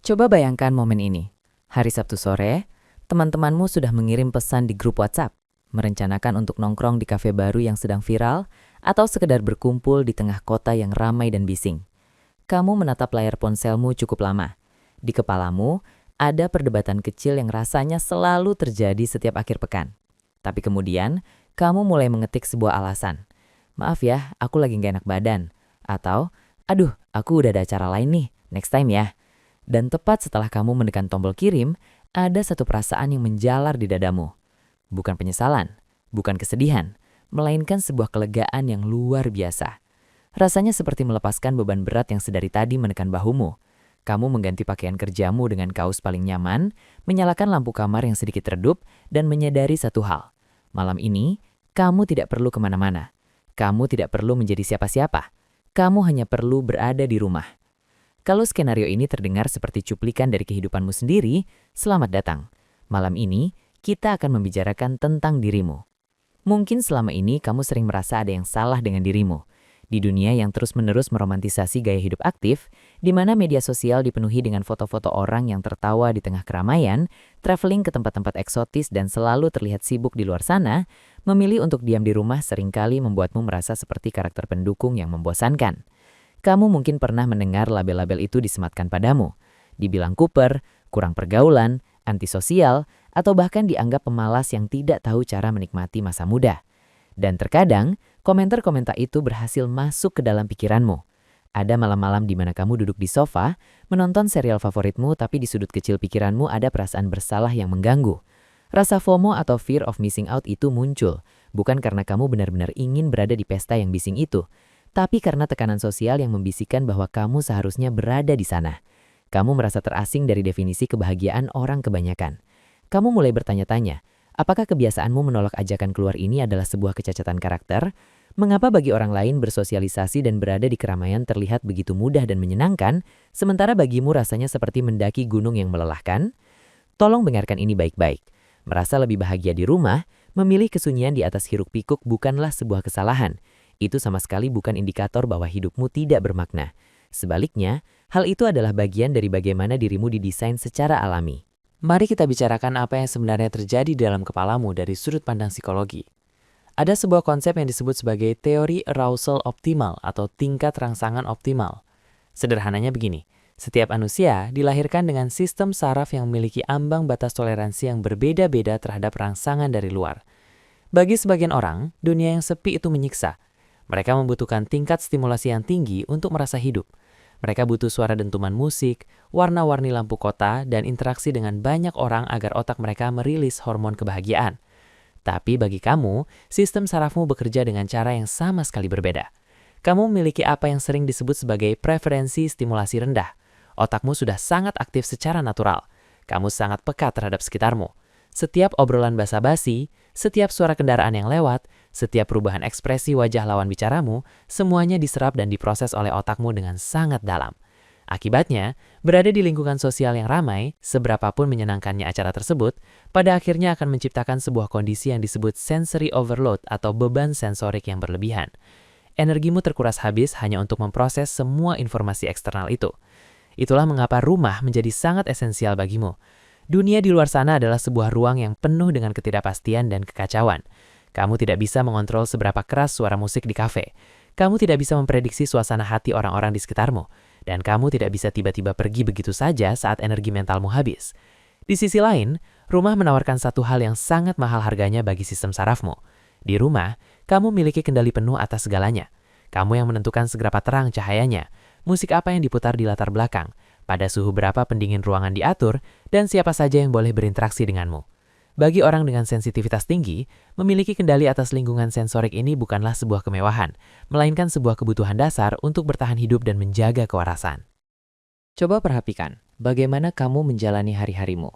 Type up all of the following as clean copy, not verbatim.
Coba bayangkan momen ini. Hari Sabtu sore, teman-temanmu sudah mengirim pesan di grup WhatsApp, merencanakan untuk nongkrong di kafe baru yang sedang viral, atau sekedar berkumpul di tengah kota yang ramai dan bising. Kamu menatap layar ponselmu cukup lama. Di kepalamu, ada perdebatan kecil yang rasanya selalu terjadi setiap akhir pekan. Tapi kemudian, kamu mulai mengetik sebuah alasan. Maaf ya, aku lagi gak enak badan. Atau, aduh, aku udah ada acara lain nih, next time ya. Dan tepat setelah kamu menekan tombol kirim, ada satu perasaan yang menjalar di dadamu. Bukan penyesalan, bukan kesedihan, melainkan sebuah kelegaan yang luar biasa. Rasanya seperti melepaskan beban berat yang sedari tadi menekan bahumu. Kamu mengganti pakaian kerjamu dengan kaos paling nyaman, menyalakan lampu kamar yang sedikit redup, dan menyadari satu hal. Malam ini, kamu tidak perlu kemana-mana. Kamu tidak perlu menjadi siapa-siapa. Kamu hanya perlu berada di rumah. Kalau skenario ini terdengar seperti cuplikan dari kehidupanmu sendiri, selamat datang. Malam ini, kita akan membicarakan tentang dirimu. Mungkin selama ini kamu sering merasa ada yang salah dengan dirimu. Di dunia yang terus-menerus meromantisasi gaya hidup aktif, di mana media sosial dipenuhi dengan foto-foto orang yang tertawa di tengah keramaian, traveling ke tempat-tempat eksotis dan selalu terlihat sibuk di luar sana, memilih untuk diam di rumah seringkali membuatmu merasa seperti karakter pendukung yang membosankan. Kamu mungkin pernah mendengar label-label itu disematkan padamu. Dibilang kuper, kurang pergaulan, antisosial, atau bahkan dianggap pemalas yang tidak tahu cara menikmati masa muda. Dan terkadang, komentar-komentar itu berhasil masuk ke dalam pikiranmu. Ada malam-malam di mana kamu duduk di sofa, menonton serial favoritmu tapi di sudut kecil pikiranmu ada perasaan bersalah yang mengganggu. Rasa FOMO atau fear of missing out itu muncul, bukan karena kamu benar-benar ingin berada di pesta yang bising itu, tapi karena tekanan sosial yang membisikkan bahwa kamu seharusnya berada di sana. Kamu merasa terasing dari definisi kebahagiaan orang kebanyakan. Kamu mulai bertanya-tanya, apakah kebiasaanmu menolak ajakan keluar ini adalah sebuah kecacatan karakter? Mengapa bagi orang lain bersosialisasi dan berada di keramaian terlihat begitu mudah dan menyenangkan, sementara bagimu rasanya seperti mendaki gunung yang melelahkan? Tolong dengarkan ini baik-baik. Merasa lebih bahagia di rumah, memilih kesunyian di atas hiruk-pikuk bukanlah sebuah kesalahan. Itu sama sekali bukan indikator bahwa hidupmu tidak bermakna. Sebaliknya, hal itu adalah bagian dari bagaimana dirimu didesain secara alami. Mari kita bicarakan apa yang sebenarnya terjadi di dalam kepalamu dari sudut pandang psikologi. Ada sebuah konsep yang disebut sebagai teori arousal optimal atau tingkat rangsangan optimal. Sederhananya begini, setiap manusia dilahirkan dengan sistem saraf yang memiliki ambang batas toleransi yang berbeda-beda terhadap rangsangan dari luar. Bagi sebagian orang, dunia yang sepi itu menyiksa. Mereka membutuhkan tingkat stimulasi yang tinggi untuk merasa hidup. Mereka butuh suara dentuman musik, warna-warni lampu kota, dan interaksi dengan banyak orang agar otak mereka merilis hormon kebahagiaan. Tapi bagi kamu, sistem sarafmu bekerja dengan cara yang sama sekali berbeda. Kamu memiliki apa yang sering disebut sebagai preferensi stimulasi rendah. Otakmu sudah sangat aktif secara natural. Kamu sangat peka terhadap sekitarmu. Setiap obrolan basa-basi, setiap suara kendaraan yang lewat, setiap perubahan ekspresi wajah lawan bicaramu, semuanya diserap dan diproses oleh otakmu dengan sangat dalam. Akibatnya, berada di lingkungan sosial yang ramai, seberapapun menyenangkannya acara tersebut, pada akhirnya akan menciptakan sebuah kondisi yang disebut sensory overload atau beban sensorik yang berlebihan. Energimu terkuras habis hanya untuk memproses semua informasi eksternal itu. Itulah mengapa rumah menjadi sangat esensial bagimu. Dunia di luar sana adalah sebuah ruang yang penuh dengan ketidakpastian dan kekacauan. Kamu tidak bisa mengontrol seberapa keras suara musik di kafe. Kamu tidak bisa memprediksi suasana hati orang-orang di sekitarmu. Dan kamu tidak bisa tiba-tiba pergi begitu saja saat energi mentalmu habis. Di sisi lain, rumah menawarkan satu hal yang sangat mahal harganya bagi sistem sarafmu. Di rumah, kamu memiliki kendali penuh atas segalanya. Kamu yang menentukan seberapa terang cahayanya, musik apa yang diputar di latar belakang, pada suhu berapa pendingin ruangan diatur, dan siapa saja yang boleh berinteraksi denganmu. Bagi orang dengan sensitivitas tinggi, memiliki kendali atas lingkungan sensorik ini bukanlah sebuah kemewahan, melainkan sebuah kebutuhan dasar untuk bertahan hidup dan menjaga kewarasan. Coba perhatikan, bagaimana kamu menjalani hari-harimu.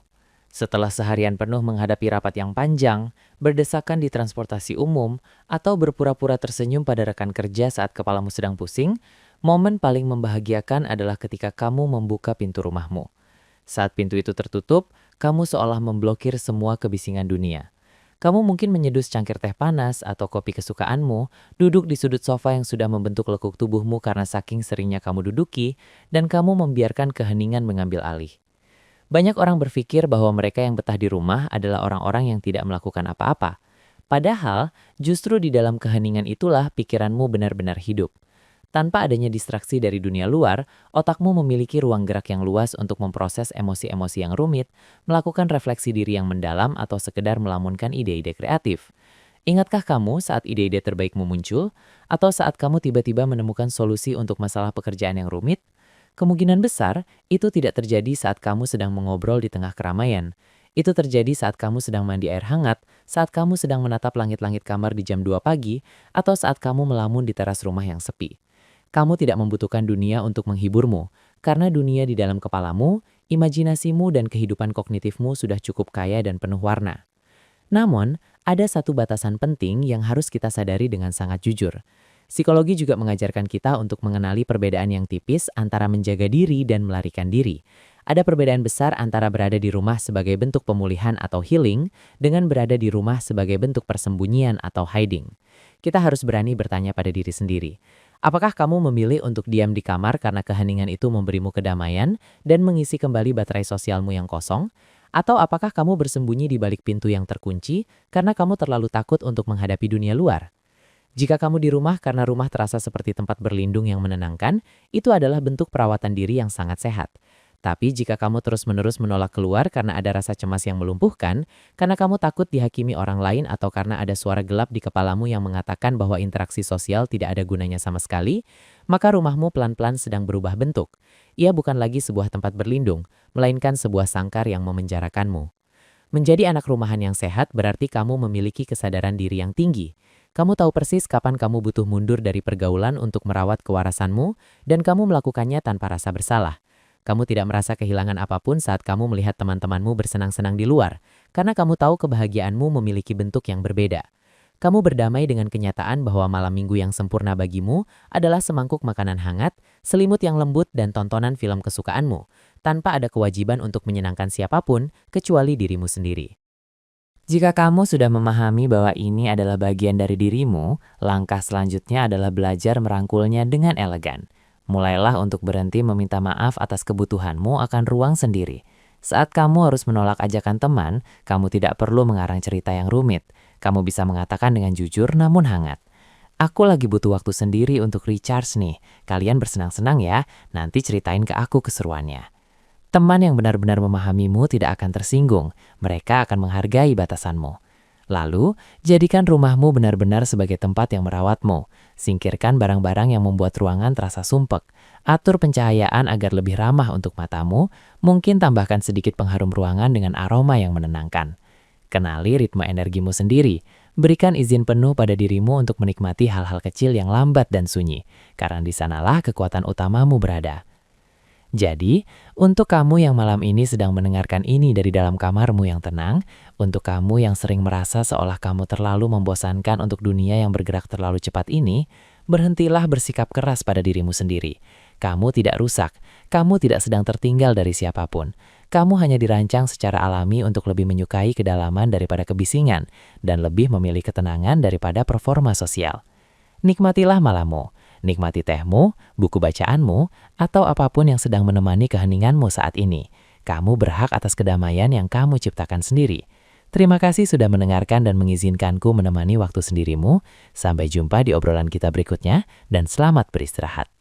Setelah seharian penuh menghadapi rapat yang panjang, berdesakan di transportasi umum, atau berpura-pura tersenyum pada rekan kerja saat kepalamu sedang pusing, momen paling membahagiakan adalah ketika kamu membuka pintu rumahmu. Saat pintu itu tertutup, kamu seolah memblokir semua kebisingan dunia. Kamu mungkin menyeduh secangkir teh panas atau kopi kesukaanmu, duduk di sudut sofa yang sudah membentuk lekuk tubuhmu karena saking seringnya kamu duduki, dan kamu membiarkan keheningan mengambil alih. Banyak orang berpikir bahwa mereka yang betah di rumah adalah orang-orang yang tidak melakukan apa-apa. Padahal, justru di dalam keheningan itulah pikiranmu benar-benar hidup. Tanpa adanya distraksi dari dunia luar, otakmu memiliki ruang gerak yang luas untuk memproses emosi-emosi yang rumit, melakukan refleksi diri yang mendalam, atau sekedar melamunkan ide-ide kreatif. Ingatkah kamu saat ide-ide terbaikmu muncul? Atau saat kamu tiba-tiba menemukan solusi untuk masalah pekerjaan yang rumit? Kemungkinan besar, itu tidak terjadi saat kamu sedang mengobrol di tengah keramaian. Itu terjadi saat kamu sedang mandi air hangat, saat kamu sedang menatap langit-langit kamar di jam 2 pagi, atau saat kamu melamun di teras rumah yang sepi. Kamu tidak membutuhkan dunia untuk menghiburmu, karena dunia di dalam kepalamu, imajinasimu, dan kehidupan kognitifmu sudah cukup kaya dan penuh warna. Namun, ada satu batasan penting yang harus kita sadari dengan sangat jujur. Psikologi juga mengajarkan kita untuk mengenali perbedaan yang tipis antara menjaga diri dan melarikan diri. Ada perbedaan besar antara berada di rumah sebagai bentuk pemulihan atau healing dengan berada di rumah sebagai bentuk persembunyian atau hiding. Kita harus berani bertanya pada diri sendiri. Apakah kamu memilih untuk diam di kamar karena keheningan itu memberimu kedamaian dan mengisi kembali baterai sosialmu yang kosong? Atau apakah kamu bersembunyi di balik pintu yang terkunci karena kamu terlalu takut untuk menghadapi dunia luar? Jika kamu di rumah karena rumah terasa seperti tempat berlindung yang menenangkan, itu adalah bentuk perawatan diri yang sangat sehat. Tapi jika kamu terus-menerus menolak keluar karena ada rasa cemas yang melumpuhkan, karena kamu takut dihakimi orang lain atau karena ada suara gelap di kepalamu yang mengatakan bahwa interaksi sosial tidak ada gunanya sama sekali, maka rumahmu pelan-pelan sedang berubah bentuk. Ia bukan lagi sebuah tempat berlindung, melainkan sebuah sangkar yang memenjarakanmu. Menjadi anak rumahan yang sehat berarti kamu memiliki kesadaran diri yang tinggi. Kamu tahu persis kapan kamu butuh mundur dari pergaulan untuk merawat kewarasanmu, dan kamu melakukannya tanpa rasa bersalah. Kamu tidak merasa kehilangan apapun saat kamu melihat teman-temanmu bersenang-senang di luar, karena kamu tahu kebahagiaanmu memiliki bentuk yang berbeda. Kamu berdamai dengan kenyataan bahwa malam minggu yang sempurna bagimu adalah semangkuk makanan hangat, selimut yang lembut, dan tontonan film kesukaanmu, tanpa ada kewajiban untuk menyenangkan siapapun kecuali dirimu sendiri. Jika kamu sudah memahami bahwa ini adalah bagian dari dirimu, langkah selanjutnya adalah belajar merangkulnya dengan elegan. Mulailah untuk berhenti meminta maaf atas kebutuhanmu akan ruang sendiri. Saat kamu harus menolak ajakan teman, kamu tidak perlu mengarang cerita yang rumit. Kamu bisa mengatakan dengan jujur namun hangat. Aku lagi butuh waktu sendiri untuk recharge nih. Kalian bersenang-senang ya, nanti ceritain ke aku keseruannya. Teman yang benar-benar memahamimu tidak akan tersinggung. Mereka akan menghargai batasanmu. Lalu, jadikan rumahmu benar-benar sebagai tempat yang merawatmu. Singkirkan barang-barang yang membuat ruangan terasa sumpek. Atur pencahayaan agar lebih ramah untuk matamu. Mungkin tambahkan sedikit pengharum ruangan dengan aroma yang menenangkan. Kenali ritme energimu sendiri. Berikan izin penuh pada dirimu untuk menikmati hal-hal kecil yang lambat dan sunyi. Karena di sanalah kekuatan utamamu berada. Jadi, untuk kamu yang malam ini sedang mendengarkan ini dari dalam kamarmu yang tenang, untuk kamu yang sering merasa seolah kamu terlalu membosankan untuk dunia yang bergerak terlalu cepat ini, berhentilah bersikap keras pada dirimu sendiri. Kamu tidak rusak, kamu tidak sedang tertinggal dari siapapun. Kamu hanya dirancang secara alami untuk lebih menyukai kedalaman daripada kebisingan, dan lebih memilih ketenangan daripada performa sosial. Nikmatilah malammu. Nikmati tehmu, buku bacaanmu, atau apapun yang sedang menemani keheninganmu saat ini. Kamu berhak atas kedamaian yang kamu ciptakan sendiri. Terima kasih sudah mendengarkan dan mengizinkanku menemani waktu sendirimu. Sampai jumpa di obrolan kita berikutnya, dan selamat beristirahat.